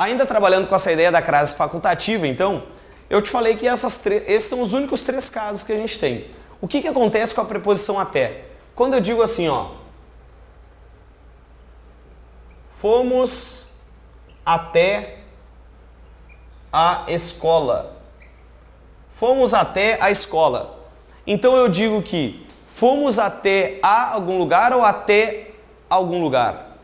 Ainda trabalhando com essa ideia da crase facultativa, então, eu te falei que esses são os únicos 3 casos que a gente tem. O que acontece com a preposição até? Quando eu digo assim, ó, fomos até a escola. Fomos até a escola. Então eu digo que fomos até algum lugar ou até algum lugar.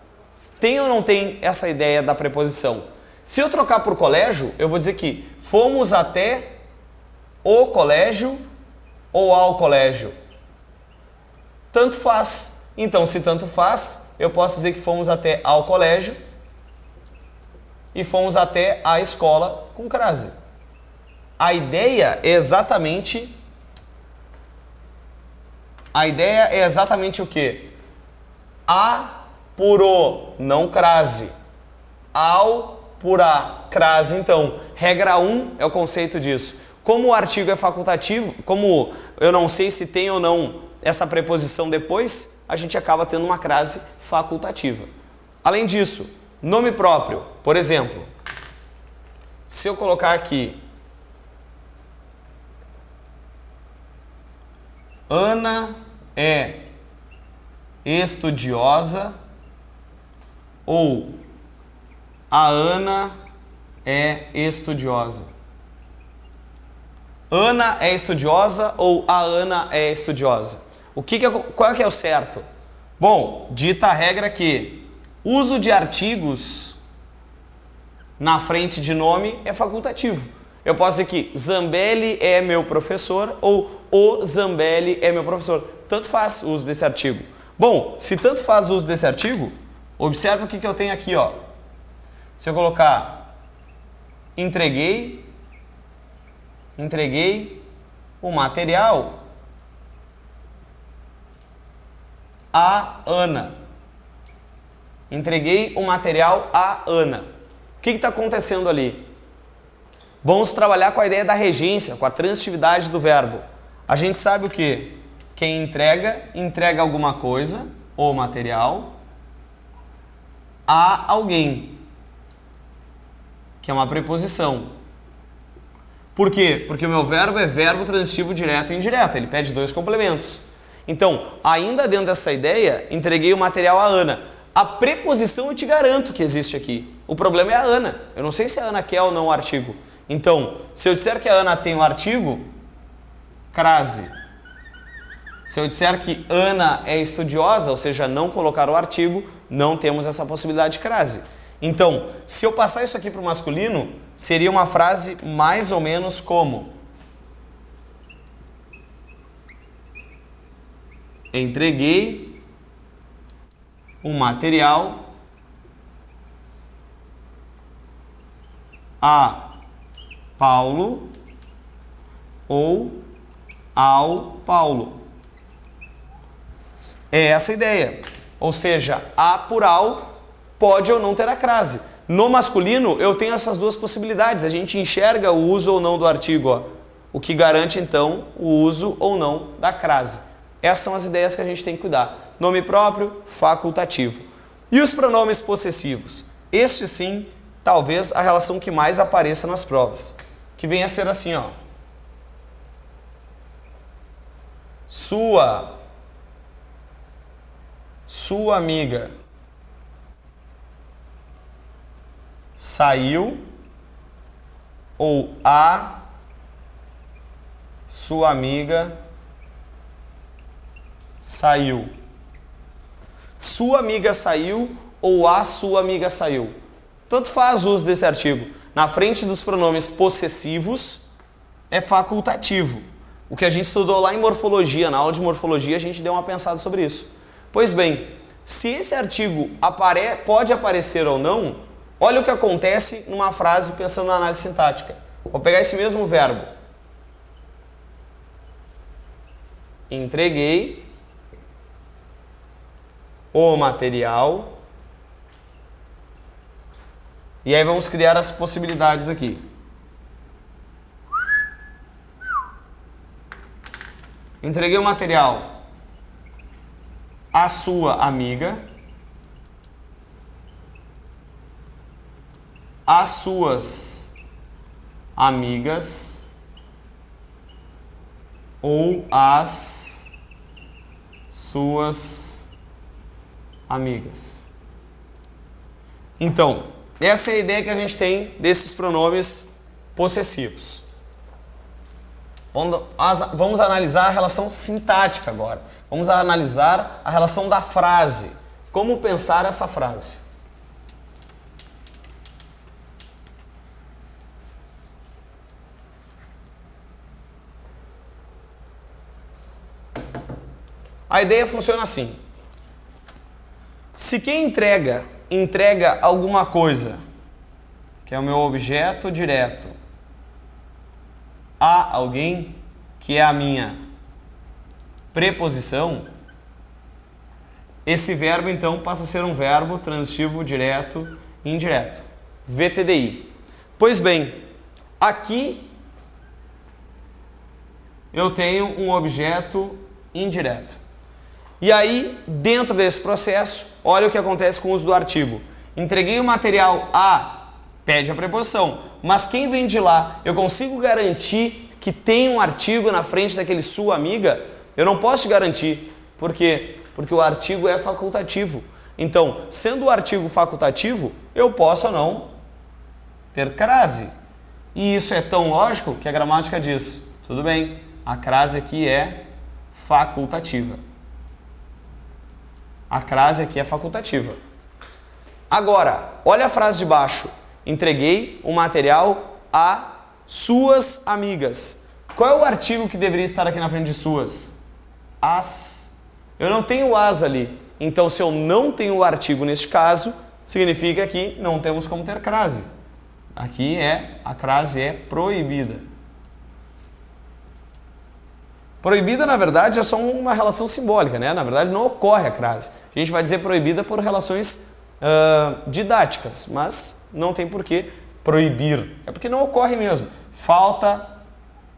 Tem ou não tem essa ideia da preposição? Se eu trocar por colégio, eu vou dizer que fomos até o colégio ou ao colégio. Tanto faz. Então, se tanto faz, eu posso dizer que fomos até ao colégio e fomos até a escola com crase. A ideia é exatamente o quê? A por o, não crase. Ao por a, crase. Então, regra 1 é o conceito disso. Como o artigo é facultativo, como eu não sei se tem ou não essa preposição depois, a gente acaba tendo uma crase facultativa. Além disso, nome próprio. Por exemplo, se eu colocar aqui Ana é estudiosa ou a Ana é estudiosa. Ana é estudiosa ou a Ana é estudiosa? Qual é o certo? Bom, dita a regra que uso de artigos na frente de nome é facultativo. Eu posso dizer que Zambelli é meu professor ou o Zambelli é meu professor. Tanto faz o uso desse artigo. Bom, se tanto faz o uso desse artigo, observa o que eu tenho aqui, ó. Se eu colocar entreguei o material a Ana. Entreguei o material a Ana. O que está acontecendo ali? Vamos trabalhar com a ideia da regência, com a transitividade do verbo. A gente sabe o quê? Quem entrega alguma coisa, ou material, a alguém, que é uma preposição. Por quê? Porque o meu verbo é verbo transitivo direto e indireto, ele pede 2 complementos. Então, ainda dentro dessa ideia, entreguei o material a Ana. A preposição eu te garanto que existe aqui. O problema é a Ana. Eu não sei se a Ana quer ou não o artigo. Então, se eu disser que a Ana tem o artigo, crase. Se eu disser que Ana é estudiosa, ou seja, não colocar o artigo, não temos essa possibilidade de crase. Então, se eu passar isso aqui para o masculino, seria uma frase mais ou menos como: entreguei o material a Paulo ou ao Paulo. É essa a ideia. Ou seja, a por ao pode ou não ter a crase. No masculino, eu tenho essas 2 possibilidades. A gente enxerga o uso ou não do artigo, ó, o que garante, então, o uso ou não da crase. Essas são as ideias que a gente tem que cuidar. Nome próprio, facultativo. E os pronomes possessivos? Este, sim, talvez a relação que mais apareça nas provas. Que vem a ser assim, ó. Sua amiga saiu ou a sua amiga saiu. Sua amiga saiu ou a sua amiga saiu. Tanto faz o uso desse artigo. Na frente dos pronomes possessivos é facultativo. O que a gente estudou lá em morfologia, na aula de morfologia, a gente deu uma pensada sobre isso. Pois bem, se esse artigo pode aparecer ou não, olha o que acontece numa frase pensando na análise sintática. Vou pegar esse mesmo verbo. Entreguei o material. E aí vamos criar as possibilidades aqui. Entreguei o material à sua amiga, as suas amigas ou as suas amigas. Então, essa é a ideia que a gente tem desses pronomes possessivos. Vamos analisar a relação sintática agora. Vamos analisar a relação da frase. Como pensar essa frase? A ideia funciona assim. Se quem entrega alguma coisa, que é o meu objeto direto, a alguém, que é a minha preposição, esse verbo então passa a ser um verbo transitivo direto e indireto, VTDI. Pois bem, aqui eu tenho um objeto indireto. E aí, dentro desse processo, olha o que acontece com o uso do artigo. Entreguei o material a, pede a preposição, mas quem vem de lá, eu consigo garantir que tem um artigo na frente daquele sua amiga? Eu não posso te garantir. Por quê? Porque o artigo é facultativo. Então, sendo o artigo facultativo, eu posso ou não ter crase. E isso é tão lógico que a gramática diz, tudo bem, a crase aqui é facultativa. A crase aqui é facultativa. Agora, olha a frase de baixo. Entreguei o material a suas amigas. Qual é o artigo que deveria estar aqui na frente de suas? As. Eu não tenho as ali. Então, se eu não tenho o artigo neste caso, significa que não temos como ter crase. Aqui a crase é proibida. Proibida, na verdade, é só uma relação simbólica, né? Na verdade, não ocorre a crase. A gente vai dizer proibida por relações didáticas, mas não tem por que proibir. É porque não ocorre mesmo. Falta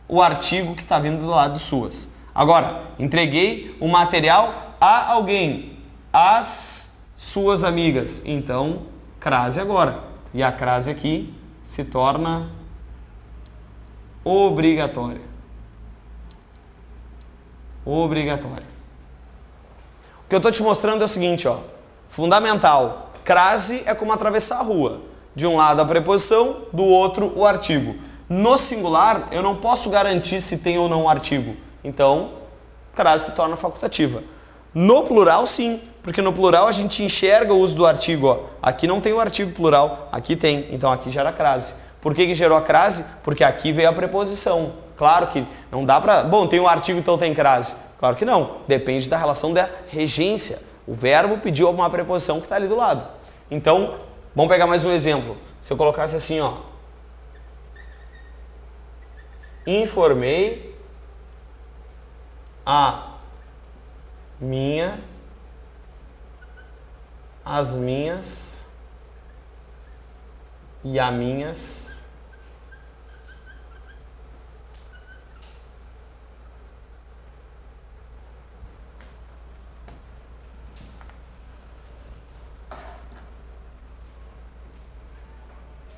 o artigo que está vindo do lado de suas. Agora, entreguei o material a alguém, as suas amigas. Então, crase agora. E a crase aqui se torna obrigatória. Obrigatório. O que eu estou te mostrando é o seguinte, ó, fundamental. Crase é como atravessar a rua. De um lado a preposição, do outro o artigo. No singular, eu não posso garantir se tem ou não o artigo. Então, crase se torna facultativa. No plural, sim, porque no plural a gente enxerga o uso do artigo. Ó. Aqui não tem o artigo plural, aqui tem. Então, aqui gera crase. Por que gerou a crase? Porque aqui veio a preposição. Claro que não dá para... Bom, tem um artigo, então tem crase. Claro que não. Depende da relação da regência. O verbo pediu uma preposição que está ali do lado. Então, vamos pegar mais um exemplo. Se eu colocasse assim, ó. Informei as minhas e a minhas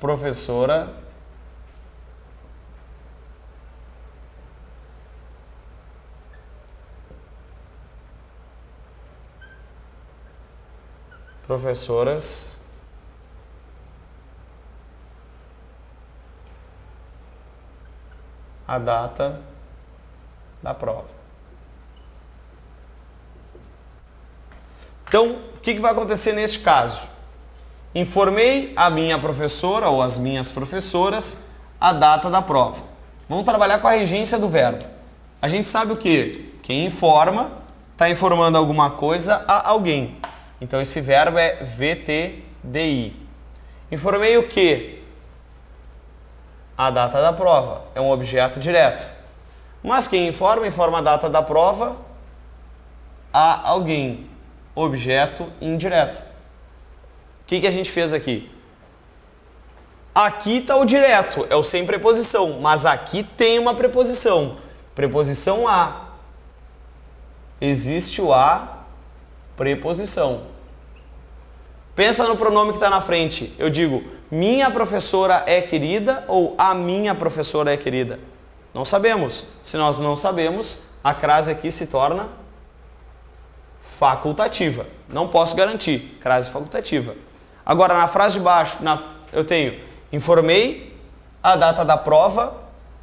professora professoras a data da prova. Então, o que vai acontecer neste caso? Informei a minha professora ou as minhas professoras a data da prova. Vamos trabalhar com a regência do verbo. A gente sabe o quê? Quem informa está informando alguma coisa a alguém. Então, esse verbo é VTDI. Informei o quê? A data da prova. É um objeto direto. Mas quem informa a data da prova a alguém. Objeto indireto. O que a gente fez aqui? Aqui está o direto, é o sem preposição, mas aqui tem uma preposição. Preposição a. Existe o a preposição. Pensa no pronome que está na frente. Eu digo, minha professora é querida ou a minha professora é querida? Não sabemos. Se nós não sabemos, a crase aqui se torna facultativa. Não posso garantir. Crase facultativa. Agora, na frase de baixo, eu tenho, informei a data da prova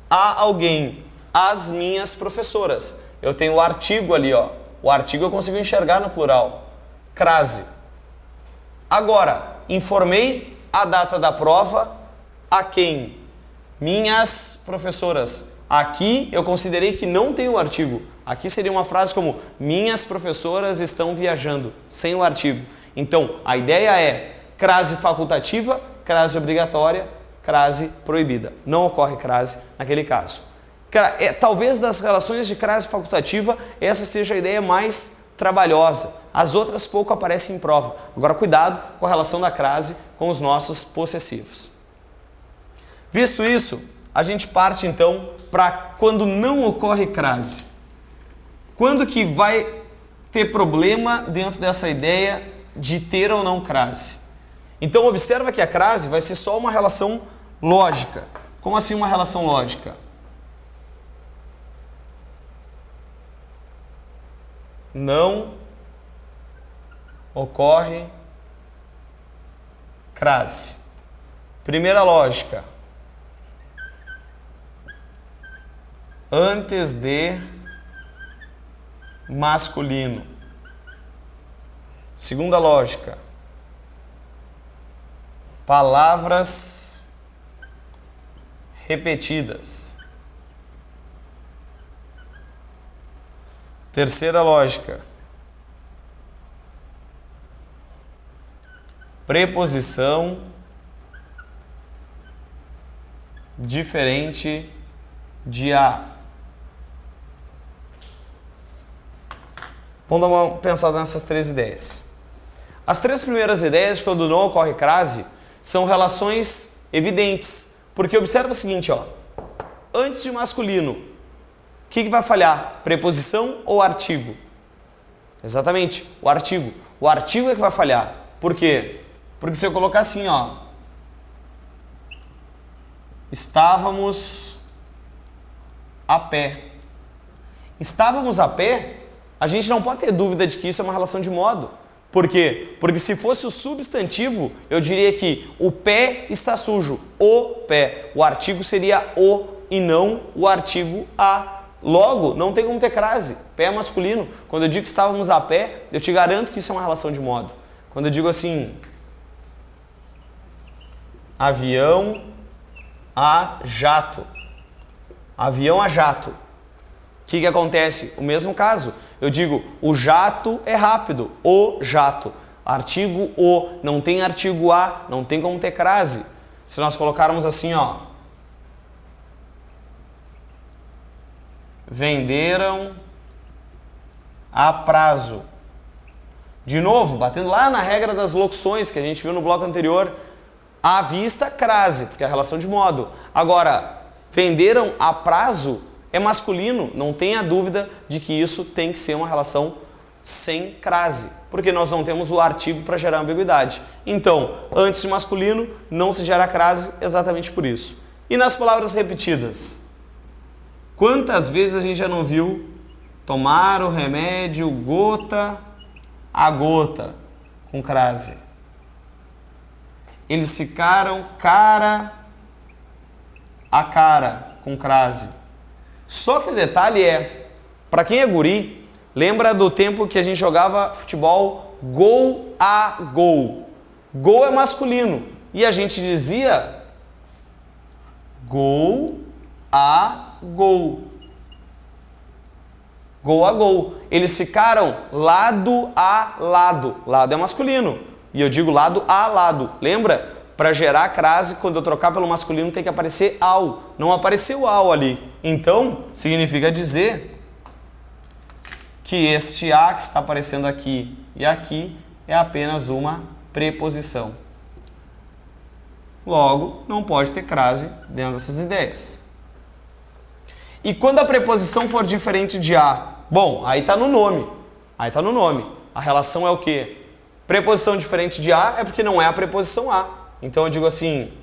a alguém, as minhas professoras. Eu tenho o artigo ali, ó. O artigo eu consigo enxergar no plural. Crase. Agora, informei a data da prova a quem? Minhas professoras. Aqui eu considerei que não tem o artigo. Aqui seria uma frase como minhas professoras estão viajando, sem o artigo. Então, a ideia é crase facultativa, crase obrigatória, crase proibida. Não ocorre crase naquele caso. Talvez das relações de crase facultativa, essa seja a ideia mais trabalhosa. As outras pouco aparecem em prova. Agora, cuidado com a relação da crase com os nossos possessivos. Visto isso, a gente parte então para quando não ocorre crase. Quando que vai ter problema dentro dessa ideia de ter ou não crase? Então, observa que a crase vai ser só uma relação lógica. Como assim uma relação lógica? Não ocorre crase. Primeira lógica. Antes de masculino. Segunda lógica. Palavras repetidas. Terceira lógica. Preposição diferente de a. Vamos dar uma pensada nessas três ideias. As três primeiras ideias, quando não ocorre crase, são relações evidentes. Porque observa o seguinte, ó. Antes de masculino, o que vai falhar? Preposição ou artigo? Exatamente, o artigo. O artigo é que vai falhar. Por quê? Porque se eu colocar assim, ó. Estávamos a pé. Estávamos a pé, a gente não pode ter dúvida de que isso é uma relação de modo. Por quê? Porque se fosse o substantivo, eu diria que o pé está sujo. O pé. O artigo seria o e não o artigo a. Logo, não tem como ter crase. Pé é masculino. Quando eu digo que estávamos a pé, eu te garanto que isso é uma relação de modo. Quando eu digo assim, avião a jato. Avião a jato. O que acontece? O mesmo caso. Eu digo, o jato é rápido. O jato. Artigo o. Não tem artigo a. Não tem como ter crase. Se nós colocarmos assim, ó. Venderam a prazo. De novo, batendo lá na regra das locuções que a gente viu no bloco anterior. À vista, crase, porque é a relação de modo. Agora, venderam a prazo é masculino, não tenha dúvida de que isso tem que ser uma relação sem crase, porque nós não temos o artigo para gerar ambiguidade. Então, antes de masculino, não se gera crase exatamente por isso. E nas palavras repetidas? Quantas vezes a gente já não viu tomar o remédio gota a gota com crase? Eles ficaram cara a cara com crase. Só que o detalhe é, para quem é guri, lembra do tempo que a gente jogava futebol gol a gol. Gol é masculino. E a gente dizia gol a gol. Gol a gol. Eles ficaram lado a lado. Lado é masculino. E eu digo lado a lado. Lembra? Para gerar crase, quando eu trocar pelo masculino, tem que aparecer ao. Não apareceu ao ali. Então, significa dizer que este a que está aparecendo aqui e aqui é apenas uma preposição. Logo, não pode ter crase dentro dessas ideias. E quando a preposição for diferente de a? Bom, aí está no nome. Aí está no nome. A relação é o quê? Preposição diferente de a é porque não é a preposição a. Então eu digo assim: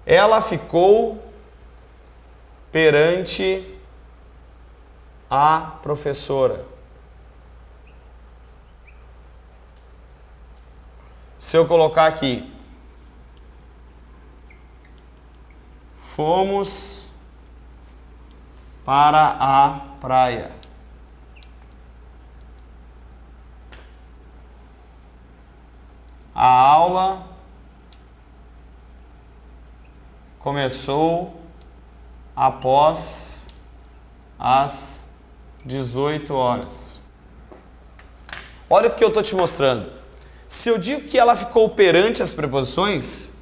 ela ficou perante a professora. Se eu colocar aqui, fomos para a praia. A aula começou após as 18 horas. Olha o que eu estou te mostrando. Se eu digo que ela ficou perante as preposições,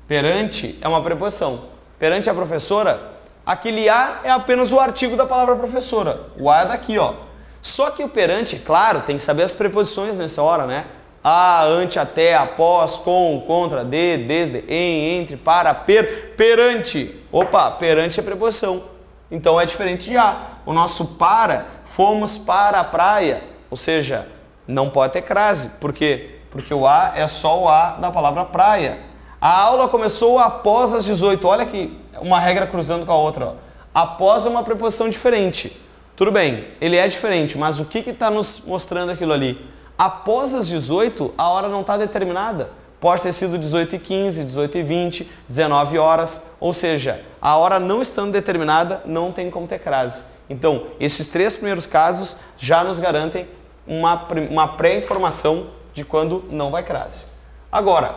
perante é uma preposição. Perante a professora, aquele a é apenas o artigo da palavra professora. O a é daqui, ó. Só que o perante, claro, tem que saber as preposições nessa hora, né? A, ante, até, após, com, contra, de, desde, em, entre, para, perante. Opa, perante é preposição. Então é diferente de a. O nosso para, fomos para a praia. Ou seja, não pode ter crase. Por quê? Porque o a é só o a da palavra praia. A aula começou após as 18. Olha aqui, uma regra cruzando com a outra. Ó. Após é uma preposição diferente. Tudo bem, ele é diferente, mas o que está nos mostrando aquilo ali? Após as 18, a hora não está determinada. Pode ter sido 18h15, 18h20, 19 horas. Ou seja, a hora não estando determinada, não tem como ter crase. Então, esses três primeiros casos já nos garantem uma pré-informação de quando não vai crase. Agora,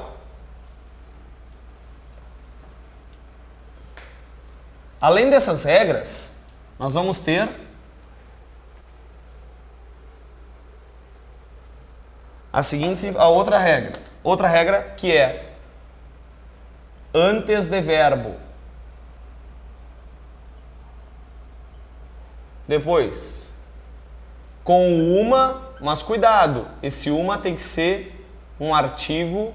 além dessas regras, nós vamos ter a outra regra. Outra regra que é antes de verbo. Depois, com uma, mas cuidado, esse uma tem que ser um artigo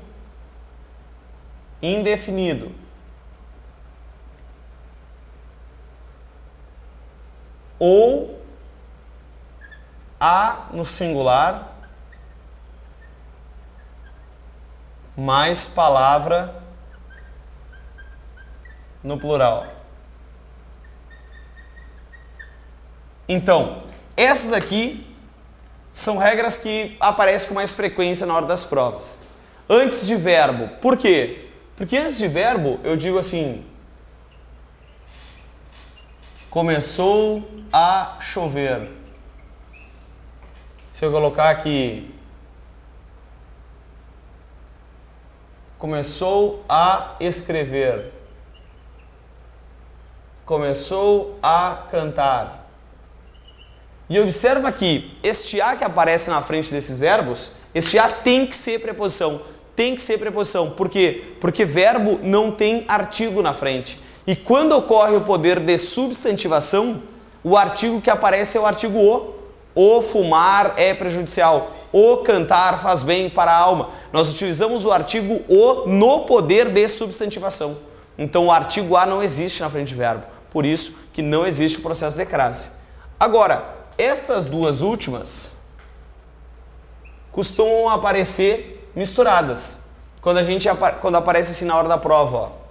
indefinido. Ou a no singular mais palavra no plural. Então, essas aqui são regras que aparecem com mais frequência na hora das provas. Antes de verbo. Por quê? Porque antes de verbo eu digo assim: começou a chover. Se eu colocar aqui, começou a escrever. Começou a cantar. E observa que este a que aparece na frente desses verbos, este a tem que ser preposição. Tem que ser preposição. Por quê? Porque verbo não tem artigo na frente. E quando ocorre o poder de substantivação, o artigo que aparece é o artigo o. O fumar é prejudicial. O cantar faz bem para a alma. Nós utilizamos o artigo o no poder de substantivação. Então o artigo a não existe na frente de verbo. Por isso que não existe o processo de crase. Agora, estas duas últimas costumam aparecer misturadas. Quando aparece assim na hora da prova, ó.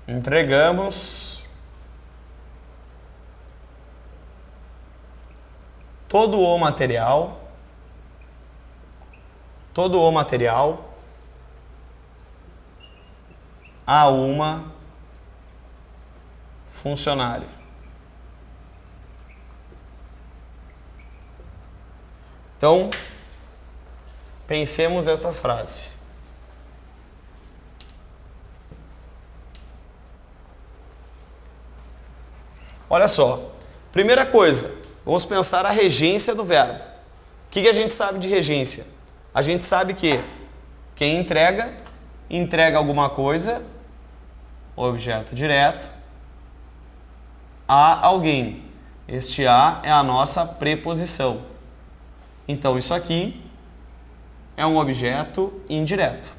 Entregamos todo o material a uma funcionária. Então, pensemos esta frase. Olha só, primeira coisa, vamos pensar a regência do verbo. O que a gente sabe de regência? A gente sabe que quem entrega alguma coisa, objeto direto, a alguém. Este a é a nossa preposição. Então isso aqui é um objeto indireto.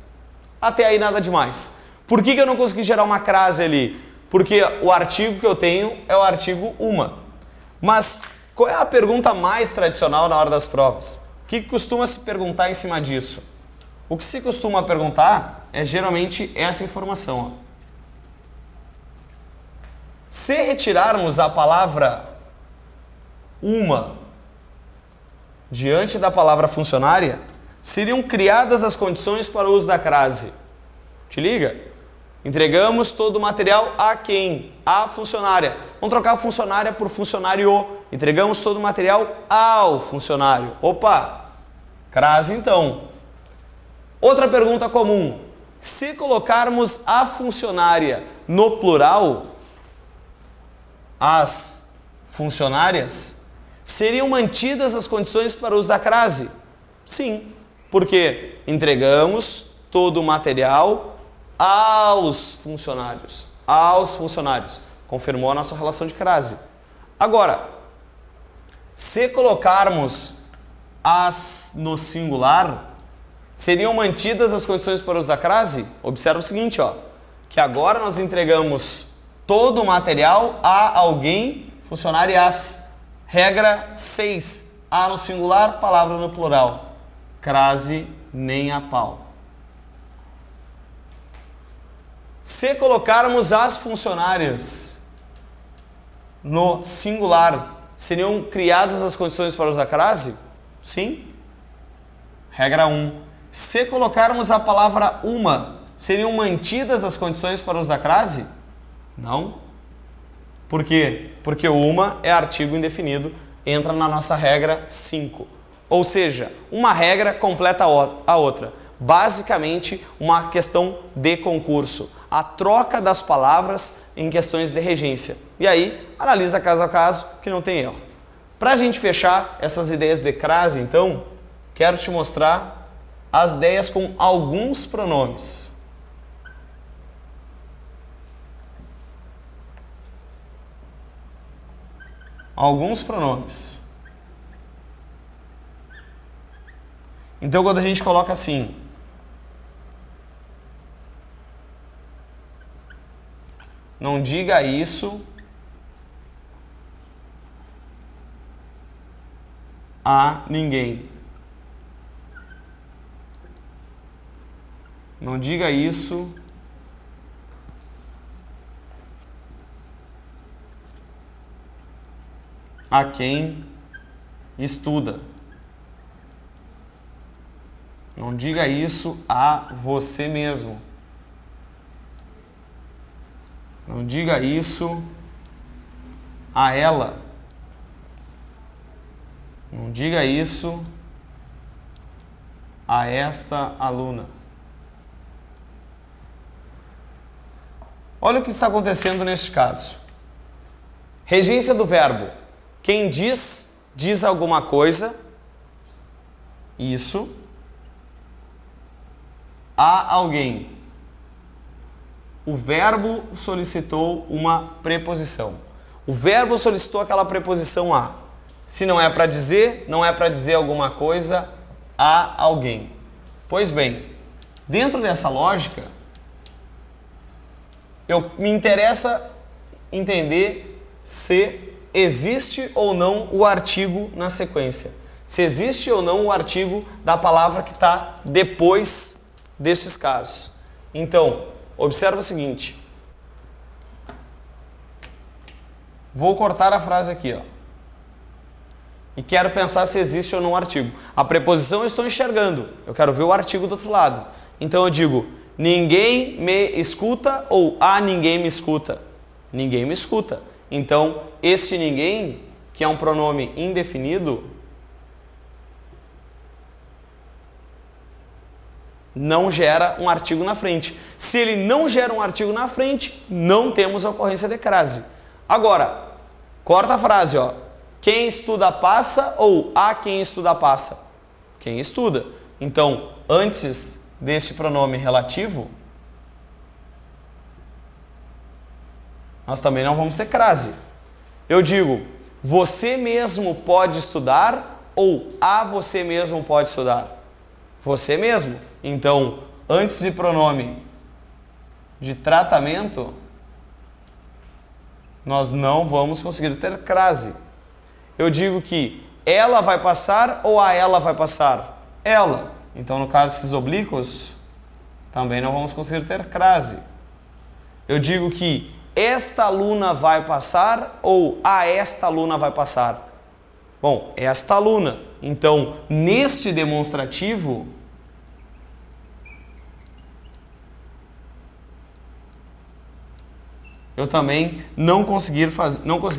Até aí nada demais. Por que eu não consegui gerar uma crase ali? Porque o artigo que eu tenho é o artigo uma. Mas qual é a pergunta mais tradicional na hora das provas? O que costuma se perguntar em cima disso? O que se costuma perguntar é geralmente essa informação. Ó. Se retirarmos a palavra uma diante da palavra funcionária, seriam criadas as condições para o uso da crase. Te liga? Entregamos todo o material a quem? A funcionária. Vamos trocar a funcionária por funcionário. Entregamos todo o material ao funcionário. Opa! Crase então. Outra pergunta comum. Se colocarmos a funcionária no plural, as funcionárias, seriam mantidas as condições para o uso da crase? Sim, porque entregamos todo o material aos funcionários. Aos funcionários. Confirmou a nossa relação de crase. Agora, se colocarmos as no singular, seriam mantidas as condições para o uso da crase? Observa o seguinte, ó, que agora nós entregamos todo o material a alguém, funcionárias. Regra 6. A no singular, palavra no plural. Crase nem a pau. Se colocarmos as funcionárias no singular, seriam criadas as condições para usar crase? Sim. Regra 1. Se colocarmos a palavra uma, seriam mantidas as condições para usar crase? Não. Por quê? Porque o uma é artigo indefinido, entra na nossa regra 5. Ou seja, uma regra completa a outra. Basicamente, uma questão de concurso. A troca das palavras em questões de regência. E aí, analisa caso a caso, que não tem erro. Para a gente fechar essas ideias de crase, então, quero te mostrar as ideias com alguns pronomes. Alguns pronomes. Então, quando a gente coloca assim, não diga isso a ninguém. Não diga isso a quem estuda. Não diga isso a você mesmo. Não diga isso a ela. Não diga isso a esta aluna. Olha o que está acontecendo neste caso. Regência do verbo. Quem diz, diz alguma coisa, isso, a alguém. O verbo solicitou uma preposição. O verbo solicitou aquela preposição a. Se não é para dizer, não é para dizer alguma coisa a alguém. Pois bem, dentro dessa lógica, me interessa entender se existe ou não o artigo na sequência. Se existe ou não o artigo da palavra que está depois destes casos. Então, observa o seguinte. Vou cortar a frase aqui, ó. E quero pensar se existe ou não o artigo. A preposição eu estou enxergando. Eu quero ver o artigo do outro lado. Então eu digo, ninguém me escuta ou a ninguém me escuta. Ninguém me escuta. Então, este ninguém, que é um pronome indefinido, não gera um artigo na frente. Se ele não gera um artigo na frente, não temos a ocorrência de crase. Agora, corta a frase, ó. Quem estuda passa ou a quem estuda passa? Quem estuda. Então, antes deste pronome relativo, nós também não vamos ter crase. Eu digo, você mesmo pode estudar ou a você mesmo pode estudar? Você mesmo. Então, antes de pronome de tratamento, Nós não vamos conseguir ter crase. Eu digo que ela vai passar ou a ela vai passar? Ela. Então, no caso desses oblíquos, também não vamos conseguir ter crase. Eu digo que esta aluna vai passar ou a esta aluna vai passar? Bom, esta aluna. Então, neste demonstrativo, eu também não consegui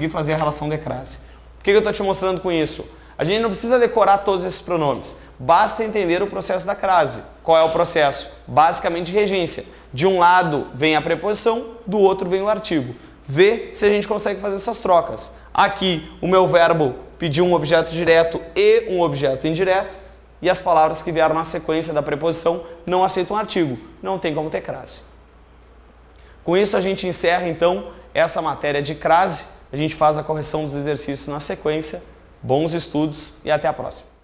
fazer a relação de crase. O que eu estou te mostrando com isso? A gente não precisa decorar todos esses pronomes. Basta entender o processo da crase. Qual é o processo? Basicamente regência. De um lado vem a preposição, do outro vem o artigo. Vê se a gente consegue fazer essas trocas. Aqui o meu verbo pediu um objeto direto e um objeto indireto. E as palavras que vieram na sequência da preposição não aceitam artigo. Não tem como ter crase. Com isso a gente encerra então essa matéria de crase. A gente faz a correção dos exercícios na sequência. Bons estudos e até a próxima.